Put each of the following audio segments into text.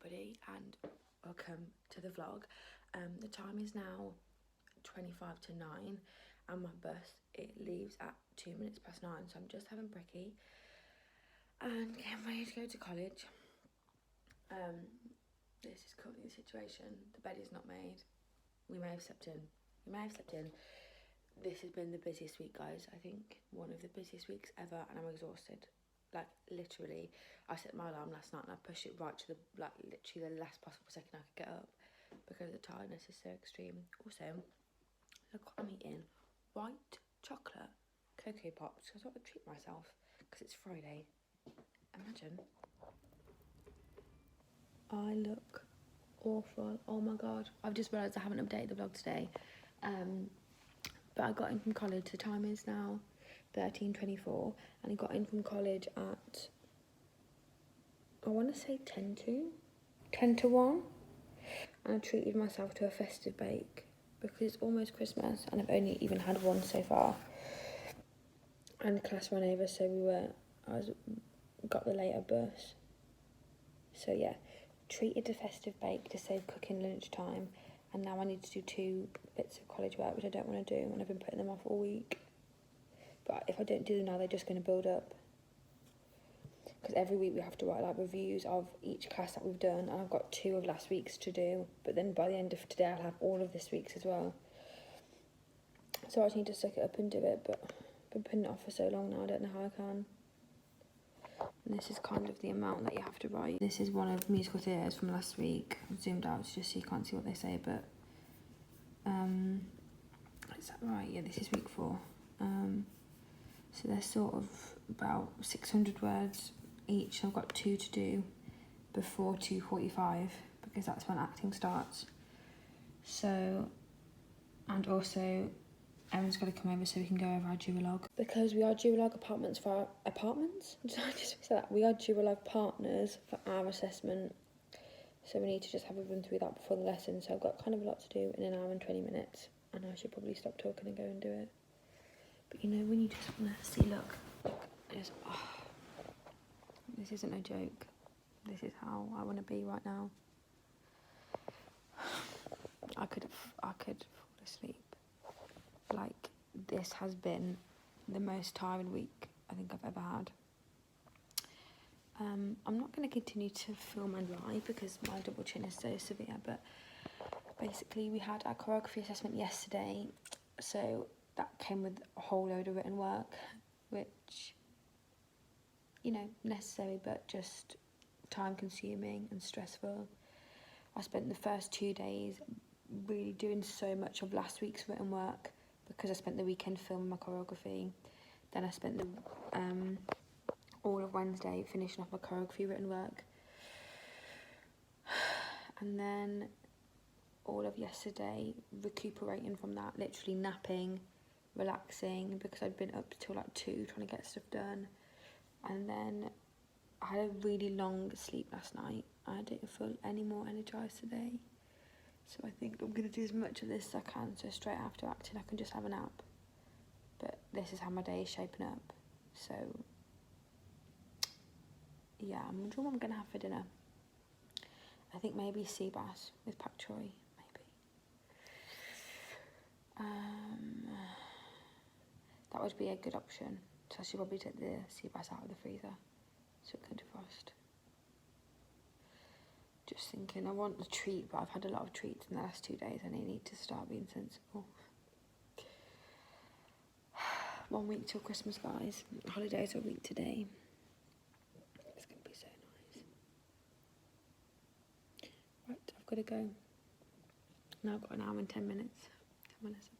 everybody, and welcome to the vlog. The time is now 25 to 9 and my bus, it leaves at 2 minutes past 9, so I'm just having brekkie and getting ready to go to college. This is currently the situation. The bed is not made. We may have slept in. This has been the busiest week, guys. I think one of the busiest weeks ever, and I'm exhausted. Like, literally, I set my alarm last night and I pushed it right to the, like, literally the last possible second I could get up because the tiredness is so extreme. Also, look what I'm eating. White chocolate cocoa pops. I thought I'd treat myself because it's Friday. Imagine. I look awful. Oh my god. I've just realised I haven't updated the vlog today. But I got in from college. The time is now 13:24, and I got in from college at, I want to say 10 to 1, and I treated myself to a festive bake because it's almost Christmas and I've only even had one so far, and the class ran over, so got the later bus. So yeah, treated a festive bake to save cooking lunchtime, and now I need to do 2 bits of college work which I don't want to do, and I've been putting them off all week. But if I don't do them now, they're just going to build up. Because every week we have to write like reviews of each class that we've done, and I've got 2 of last week's to do. But then by the end of today, I'll have all of this week's as well. So I just need to suck it up and do it. But I've been putting it off for so long now, I don't know how I can. And this is kind of the amount that you have to write. This is one of musical theatres from last week. I've zoomed out just so you can't see what they say, but is that right? Yeah, this is week 4. So they're sort of about 600 words each. I've got 2 to do before 2:45 because that's when acting starts. So, and also Erin's got to come over so we can go over our duologue. Because we are duologue apartments for our apartments? Did I just say that? We are duologue partners for our assessment. So we need to just have a run through that before the lesson. So I've got kind of a lot to do in an hour and 20 minutes. And I should probably stop talking and go and do it. But you know, when you just want to see, look, this isn't a joke. This is how I want to be right now. I could fall asleep. Like, this has been the most tiring week I think I've ever had. I'm not going to continue to film and lie because my double chin is so severe, but basically we had our choreography assessment yesterday, so that came with a whole load of written work, which, you know, necessary but just time consuming and stressful. I spent the first 2 days really doing so much of last week's written work because I spent the weekend filming my choreography. Then I spent the all of Wednesday finishing off my choreography written work, and then all of yesterday recuperating from that, literally napping, relaxing, because I'd been up till like 2 trying to get stuff done. And then I had a really long sleep last night. I didn't feel any more energised today, so I think I'm going to do as much of this as I can, so straight after acting I can just have a nap. But this is how my day is shaping up, so yeah, I'm wondering what I'm going to have for dinner. I think maybe sea bass with pak choy, maybe. That would be a good option. So I should probably take the sea bass out of the freezer so it can defrost. Just thinking, I want a treat, but I've had a lot of treats in the last 2 days and I need to start being sensible. 1 week till Christmas, guys. Holidays are a week today. It's going to be so nice. Right, I've got to go. Now I've got an hour and 10 minutes. 10 minutes.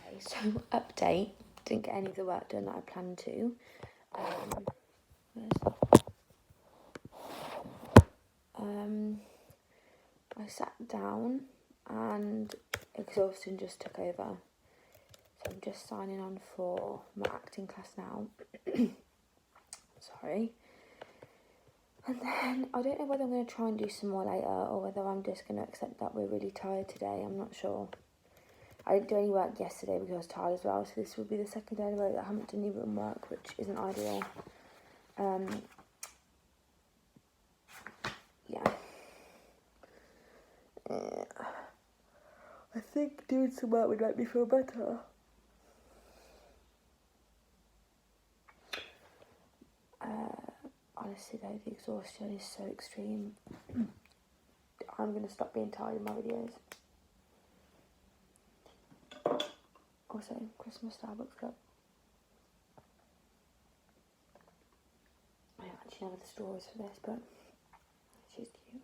Okay, so update. Didn't get any of the work done that I planned to. I sat down and exhaustion just took over. So I'm just signing on for my acting class now. Sorry. And then I don't know whether I'm going to try and do some more later or whether I'm just going to accept that we're really tired today. I'm not sure. I didn't do any work yesterday because I was tired as well, so this will be the second day in a row that I haven't done any written work, which isn't ideal. Yeah. I think doing some work would make me feel better. Honestly though, the exhaustion is so extreme. I'm going to stop being tired in my videos. Also, Christmas Starbucks cup. I don't actually have the straws for this, but she's cute.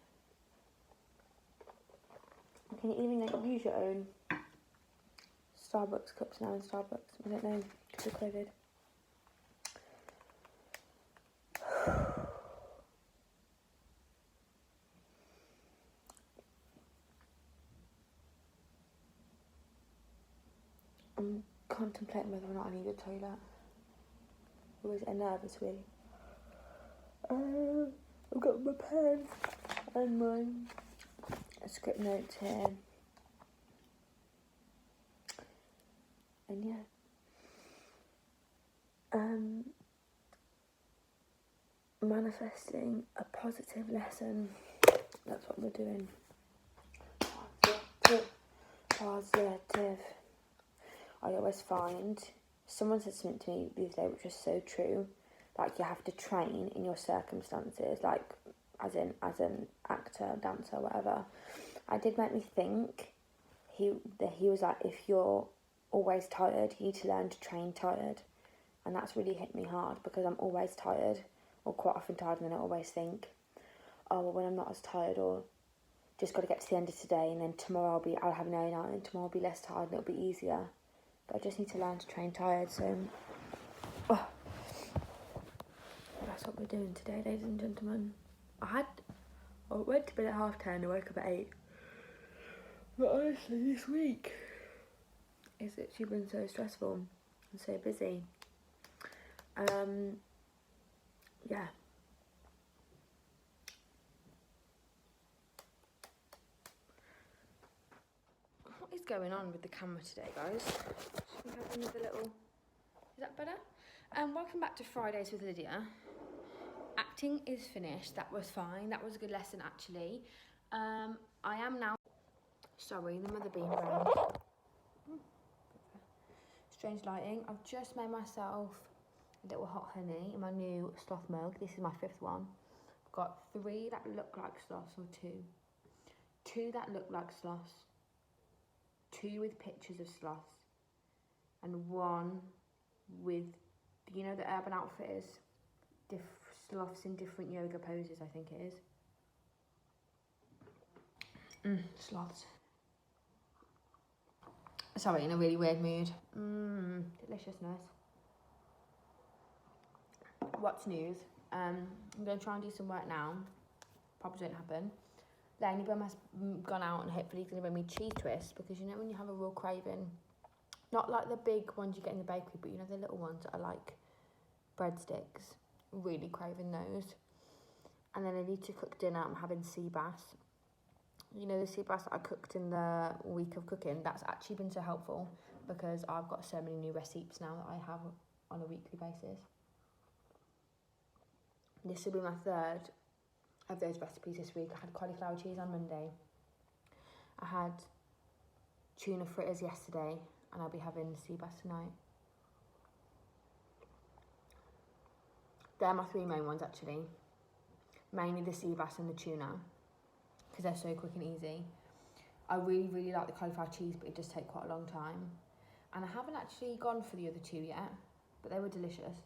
Can you even use your own Starbucks cups now in Starbucks? I don't know, because of COVID. I'm contemplating whether or not I need a toilet. Or is it a nervous wee? I've got my pen and my script notes here. And yeah. Manifesting a positive lesson. That's what we're doing. Positive. I always find, someone said something to me the other day which was so true, like you have to train in your circumstances, like as an actor, dancer, whatever. I did make me think, he was like, if you're always tired, you need to learn to train tired. And that's really hit me hard, because I'm always tired, or quite often tired, and then I always think, oh, well, when I'm not as tired, or just got to get to the end of today, and then tomorrow I'll have an early night, and tomorrow I'll be less tired, and it'll be easier. But I just need to learn to train tired, so that's what we're doing today, ladies and gentlemen. I went to bed at 10:30, I woke up at 8. But honestly, this week it's actually been so stressful and so busy. Yeah. What is going on with the camera today, guys? Should we have another little... Is that better? Welcome back to Fridays with Lydia. Acting is finished. That was fine. That was a good lesson, actually. I am now... Sorry, the mother bean around. Strange lighting. I've just made myself a little hot honey in my new sloth mug. This is my 5th one. I've got 3 that look like sloths, or 2. 2 that look like sloths. 2 with pictures of sloths. And 1 with, you know, the Urban Outfitters sloths in different yoga poses, I think it is. Sloths. Sorry, in a really weird mood. Deliciousness. What's news? I'm going to try and do some work now. Probably won't happen. Lainey Bum has gone out and hopefully he's going to bring me cheese twists, because you know when you have a real craving, not like the big ones you get in the bakery, but you know the little ones that are like breadsticks, really craving those. And then I need to cook dinner. I'm having sea bass. You know the sea bass that I cooked in the week of cooking? That's actually been so helpful, because I've got so many new recipes now that I have on a weekly basis. This will be my 3rd of those recipes this week. I had cauliflower cheese on Monday. I had tuna fritters yesterday, and I'll be having sea bass tonight. They're my 3 main ones, actually. Mainly the sea bass and the tuna, because they're so quick and easy. I really, really like the cauliflower cheese, but it does take quite a long time. And I haven't actually gone for the other 2 yet, but they were delicious.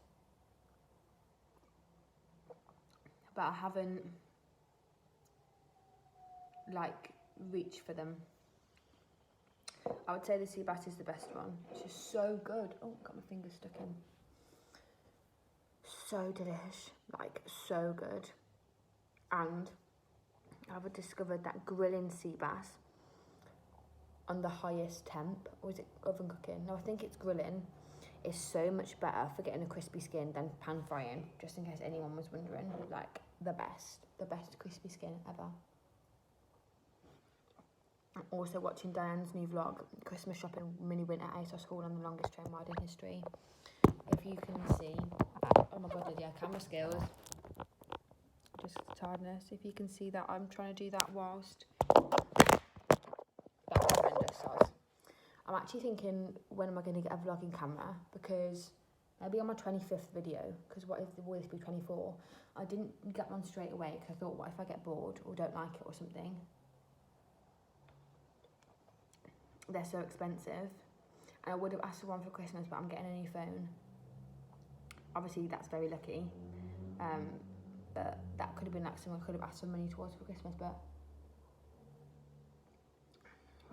But I haven't, like, reached for them. I would say the sea bass is the best one. It's just so good. Oh, got my fingers stuck in. So delish, like, so good. And I've discovered that grilling sea bass on the highest temp, or is it oven cooking? No, I think it's grilling, is so much better for getting a crispy skin than pan frying, just in case anyone was wondering. Like, the best crispy skin ever. I'm also watching Diane's new vlog, Christmas shopping mini winter ASOS haul on the longest train ride in history. If you can see, oh my god, Lydia, camera skills. Just tiredness. If you can see that, I'm trying to do that whilst. That's horrendous size. I'm actually thinking, when am I going to get a vlogging camera? Because maybe on my 25th video, because what if will this be 24? I didn't get one straight away because I thought, what if I get bored or don't like it or something? They're so expensive. And I would have asked for one for Christmas, but I'm getting a new phone. Obviously, that's very lucky. But that could have been like something I could have asked for money towards for Christmas, but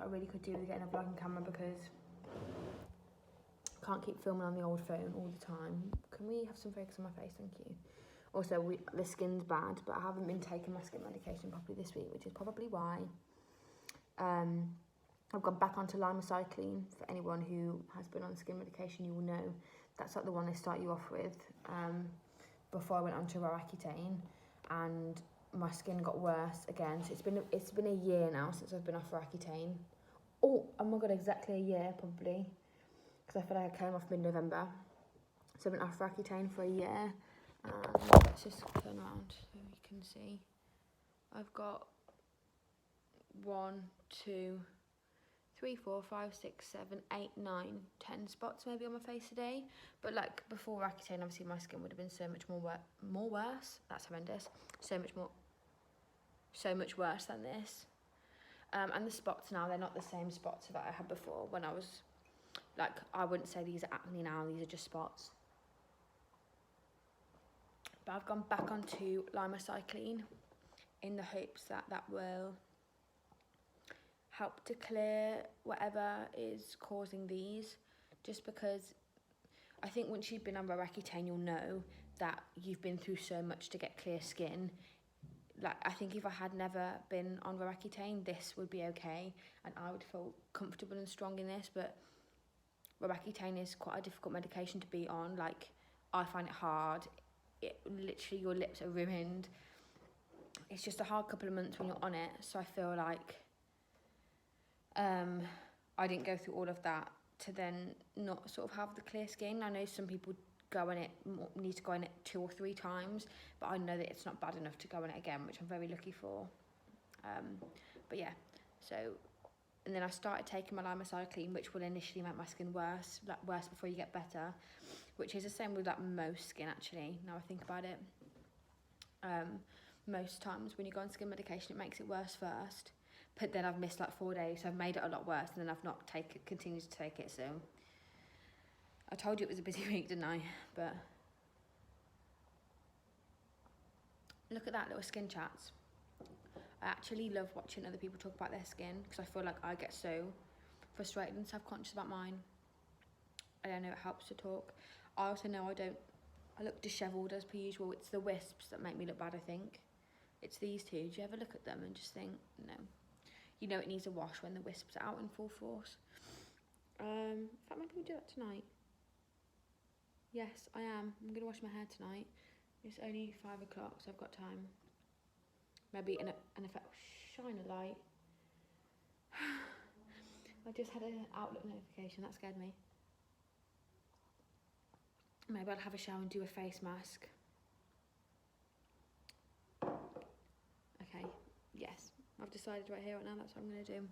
I really could do with getting a vlogging camera because I can't keep filming on the old phone all the time. Can we have some focus on my face? Thank you. Also, the skin's bad, but I haven't been taking my skin medication properly this week, which is probably why. I've gone back onto limecycline. For anyone who has been on skin medication, you will know that's like the one they start you off with. Before I went on to Roaccutane, and my skin got worse again. So it's been a year now since I've been off Roaccutane. Oh my god, exactly a year probably, because I feel like I came off mid-November. So I've been off Roaccutane for a year. Let's just turn around so you can see. I've got 1, 2, 3, 4, 5, 6, 7, 8, 9, 10 spots maybe on my face today. But like before Roaccutane, obviously my skin would have been so much more worse. That's horrendous. So much worse than this. And the spots now, they're not the same spots that I had before when I was, like, I wouldn't say these are acne now, these are just spots. But I've gone back onto limecycline in the hopes that that will help to clear whatever is causing these, just because I think once you've been on Roaccutane, you'll know that you've been through so much to get clear skin. Like, I think if I had never been on Roaccutane, this would be okay, and I would feel comfortable and strong in this, but Roaccutane is quite a difficult medication to be on. Like, I find it hard. Literally, your lips are ruined. It's just a hard couple of months when you're on it, so I feel like I didn't go through all of that to then not sort of have the clear skin. I know some people need to go on it 2 or 3 times, but I know that it's not bad enough to go on it again, which I'm very lucky for. But yeah, so, and then I started taking my limecycline, which will initially make my skin worse before you get better, which is the same with like most skin actually, now I think about it. Most times when you go on skin medication, it makes it worse first, but then I've missed like 4 days, so I've made it a lot worse, and then I've not continued to take it, so I told you it was a busy week, didn't I? But look at that, little skin chats. I actually love watching other people talk about their skin, because I feel like I get so frustrated and self-conscious about mine. I don't know, it helps to talk. I also know I look dishevelled as per usual. It's the wisps that make me look bad, I think. It's these two. Do you ever look at them and just think, no? You know it needs a wash when the wisps are out in full force. In fact, maybe we'll do that tonight. Yes, I am. I'm going to wash my hair tonight. It's only 5 o'clock, so I've got time. Maybe an effect shine a light. I just had an Outlook notification. That scared me. Maybe I'll have a shower and do a face mask. Okay, yes. I've decided right here, right now, that's what I'm going to do.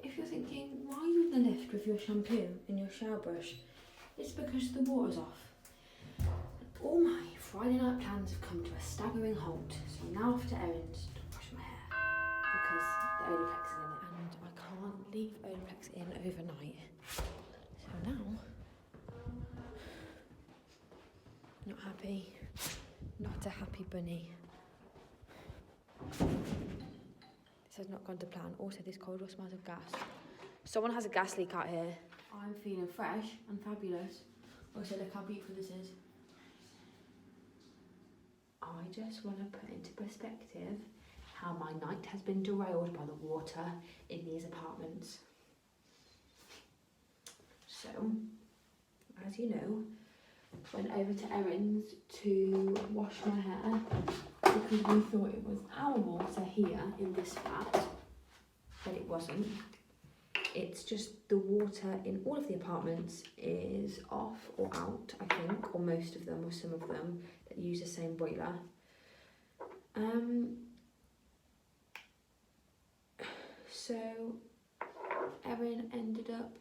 If you're thinking, why are you in the lift with your shampoo and your shower brush? It's because the water's off. All my Friday night plans have come to a staggering halt, so I'm now off to errands to wash my hair because the Olaplex is in it, and I can't leave Olaplex in overnight. So now, not happy, not a happy bunny. This has not gone to plan. Also, this corridor smells of gas. Someone has a gas leak out here. I'm feeling fresh and fabulous. Also, look how beautiful this is. I just want to put into perspective how my night has been derailed by the water in these apartments. So, as you know, went over to errands to wash my hair because we thought it was our water here in this flat but it wasn't. It's just the water in all of the apartments is off or out, I think, or most of them, or some of them that use the same boiler. So Erin ended up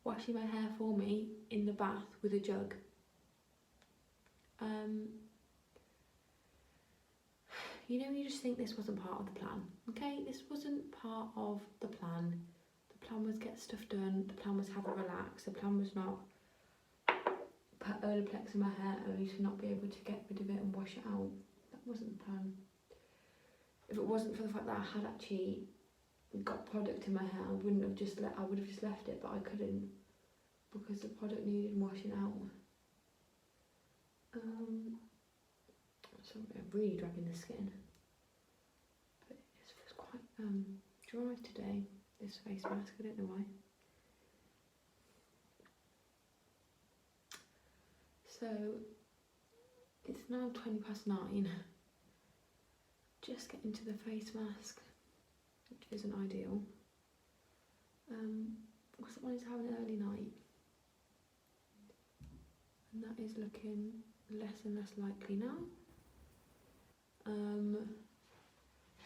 washing my hair for me in the bath with a jug. You know, you just think this wasn't part of the plan, okay? This wasn't part of the plan. The plan was get stuff done, the plan was have a relax, the plan was not put Olaplex in my hair only to not be able to get rid of it and wash it out. That wasn't the plan. If it wasn't for the fact that I had actually got product in my hair, I would have just left it, but I couldn't because the product needed washing out. So I'm really dragging the skin, but it feels quite dry today, this face mask, I don't know why. So it's now 9:20. Just getting to the face mask, which isn't ideal. Because I wanted to have an early night, and that is looking less and less likely now.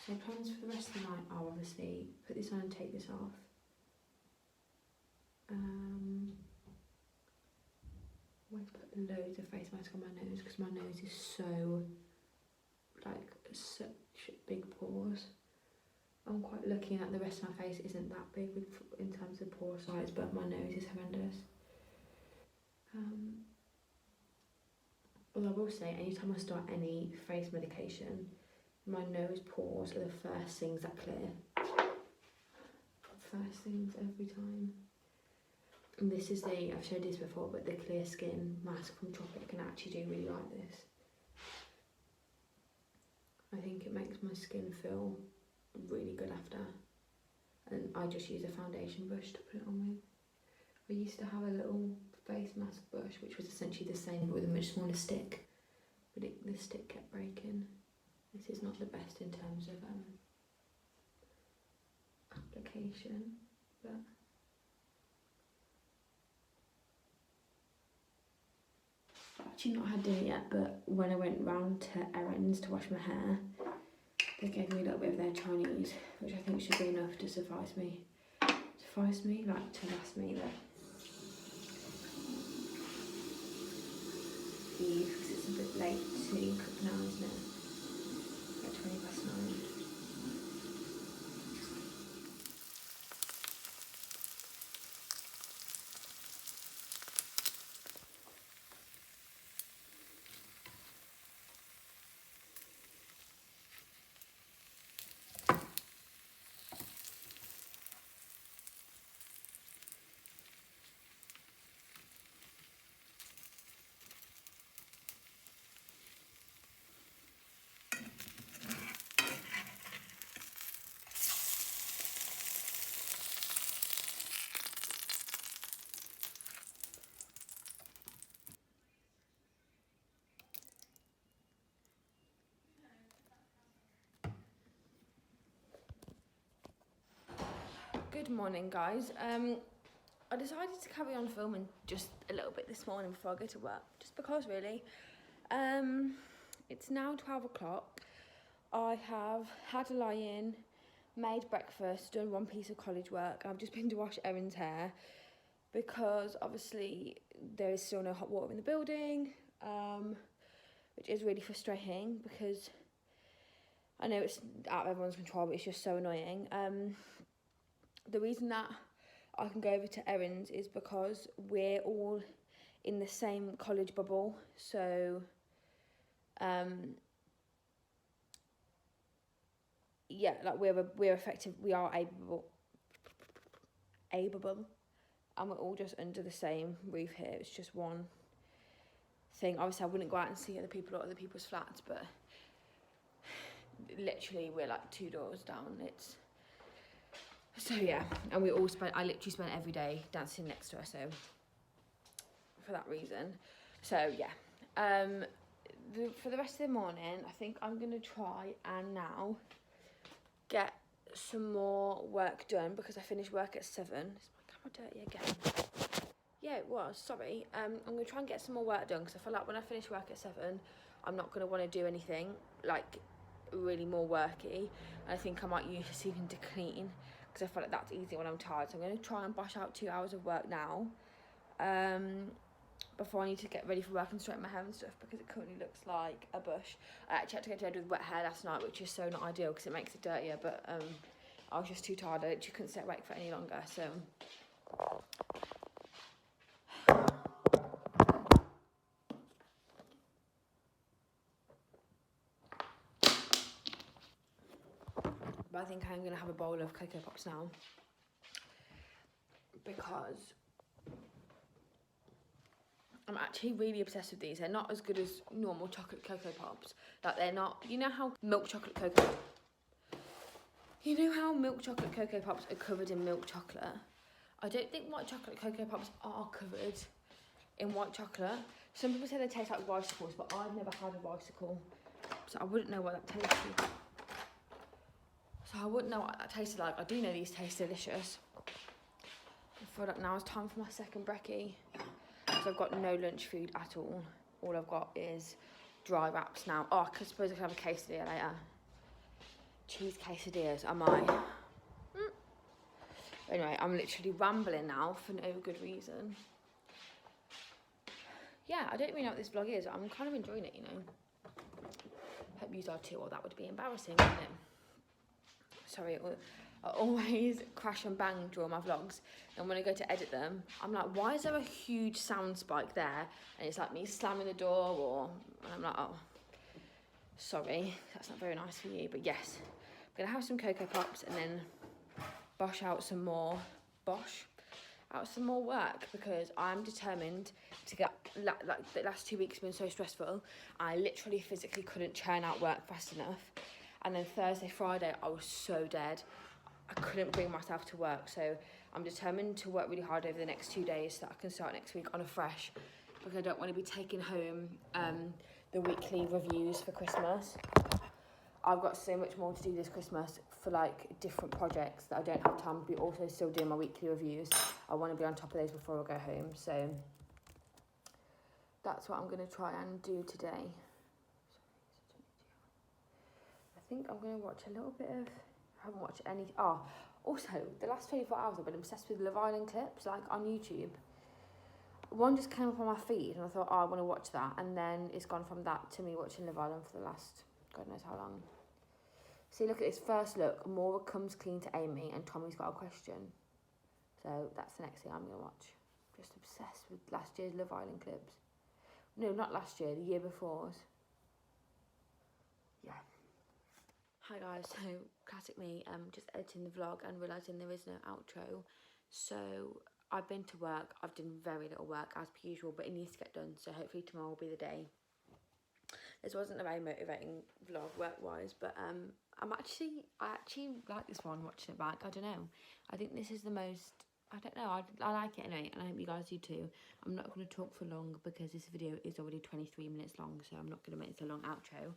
So plans for the rest of the night are obviously put this on and take this off. I'm going to put loads of face mask on my nose because my nose is so, like, such big pores. I'm quite lucky that the rest of my face isn't that big in terms of pore size, but my nose is horrendous. Although I will say, anytime I start any face medication, my nose pores are the first things that clear. First things every time. And this is I've showed this before, but the clear skin mask from Tropic can actually do really like this. I think it makes my skin feel really good after. And I just use a foundation brush to put it on with. I used to have a little face mask brush which was essentially the same but with a much smaller stick, but the stick kept breaking. This is not the best in terms of application, but I've actually not had dinner yet, but when I went round to Erin's to wash my hair, they gave me a little bit of their Chinese, which I think should be enough to suffice me, like to last me the eve, because it's a bit late to cook now, isn't it? Like 9:20. Good morning, guys. I decided to carry on filming just a little bit this morning before I go to work, just because really. It's now 12 o'clock. I have had a lie-in, made breakfast, done one piece of college work. I've just been to wash Erin's hair because obviously there is still no hot water in the building, which is really frustrating because I know it's out of everyone's control, but it's just so annoying. The reason that I can go over to Erin's is because we're all in the same college bubble, so yeah, like we're effective, we are able, and we're all just under the same roof here. It's just one thing. Obviously I wouldn't go out and see other people or other people's flats, but literally we're like 2 doors down. It's so yeah, and I literally spent every day dancing next to her, so for that reason. So yeah, for the rest of the morning, I think I'm gonna try and now get some more work done because I finished work at 7. Is my camera dirty again? Yeah, it was, sorry. I'm going to try and get some more work done because I feel like when I finish work at 7, I'm not going to want to do anything, like, really more worky. I think I might use this evening to clean because I feel like that's easy when I'm tired. So I'm going to try and bash out 2 hours of work now before I need to get ready for work and straighten my hair and stuff because it currently looks like a bush. I actually had to go to bed with wet hair last night, which is so not ideal because it makes it dirtier, but I was just too tired. I literally couldn't stay awake for any longer, so... But I think I'm going to have a bowl of Cocoa Pops now because I'm actually really obsessed with these. They're not as good as normal chocolate Cocoa Pops. Like, they're not... You know how milk chocolate Cocoa... You know how milk chocolate Cocoa Pops are covered in milk chocolate? I don't think white chocolate Cocoa Pops are covered in white chocolate. Some people say they taste like Ricicles, but I've never had a Ricicle, so I wouldn't know what that tastes like. I do know these taste delicious. I feel like now it's time for my second brekkie. So I've got no lunch food at all. All I've got is dry wraps now. Oh, I suppose I could have a quesadilla later. Cheese quesadillas, am I? Anyway, I'm literally rambling now for no good reason. Yeah, I don't really know what this vlog is. I'm kind of enjoying it, you know. Hope you are too, or that would be embarrassing, wouldn't it? Sorry, I always crash and bang during my vlogs, and when I go to edit them, I'm like, why is there a huge sound spike there? And it's like me slamming the door, and I'm like, oh, sorry, that's not very nice for you, but yes. I'm gonna have some Cocoa Pops and then bosh out some more work because I'm determined to get, like the last 2 weeks have been so stressful. I literally physically couldn't churn out work fast enough. And then Thursday, Friday, I was so dead. I couldn't bring myself to work. So I'm determined to work really hard over the next 2 days so that I can start next week on a fresh, because I don't want to be taking home the weekly reviews for Christmas. I've got so much more to do this Christmas for like different projects that I don't have time to be also still doing my weekly reviews. I want to be on top of those before I go home. So that's what I'm going to try and do today. I think I'm going to watch a little bit of... I haven't watched any... Oh, also, the last 24 hours I've been obsessed with Love Island clips, like, on YouTube. One just came up on my feed, and I thought, oh, I want to watch that. And then it's gone from that to me watching Love Island for the last... God knows how long. See, look at this first look. Maura comes clean to Amy, and Tommy's got a question. So that's the next thing I'm going to watch. Just obsessed with last year's Love Island clips. No, not last year, the year before's. Yeah. Hi guys, so classic me, just editing the vlog and realising there is no outro. So I've been to work, I've done very little work as per usual, but it needs to get done, so hopefully tomorrow will be the day. This wasn't a very motivating vlog work-wise, but I actually like this one, watching it back. I don't know, I think this is the most, I don't know, I like it anyway, and I hope you guys do too. I'm not going to talk for long because this video is already 23 minutes long, so I'm not going to make this a long outro.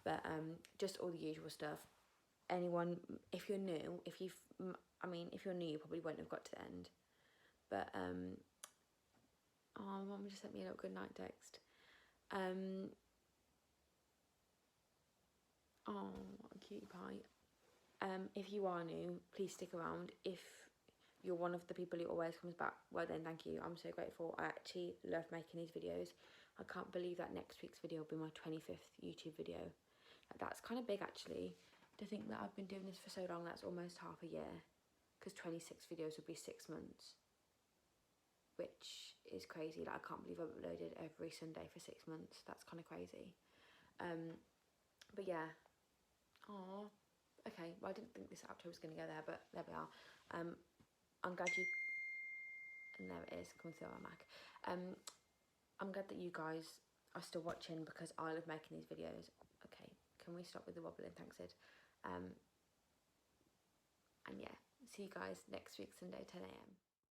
But just all the usual stuff. Anyone, if you're new, if you're new, you probably won't have got to the end. But oh, Mum just sent me a little good night text. Oh, what a cutie pie. If you are new, please stick around. If you're one of the people who always comes back, well then thank you. I'm so grateful. I actually love making these videos. I can't believe that next week's video will be my 25th YouTube video. That's kind of big actually, to think that I've been doing this for so long. That's almost half a year, because 26 videos would be 6 months, which is crazy. Like, I can't believe I've uploaded every Sunday for 6 months. That's kind of crazy. But yeah. Oh, okay, well I didn't think this outro was going to go there, but there we are. I'm glad you, and there it is, coming through my Mac. I'm glad that you guys are still watching because I love making these videos. Okay, can we stop with the wobbling? Thanks, Sid. And yeah, see you guys next week, Sunday, 10 AM.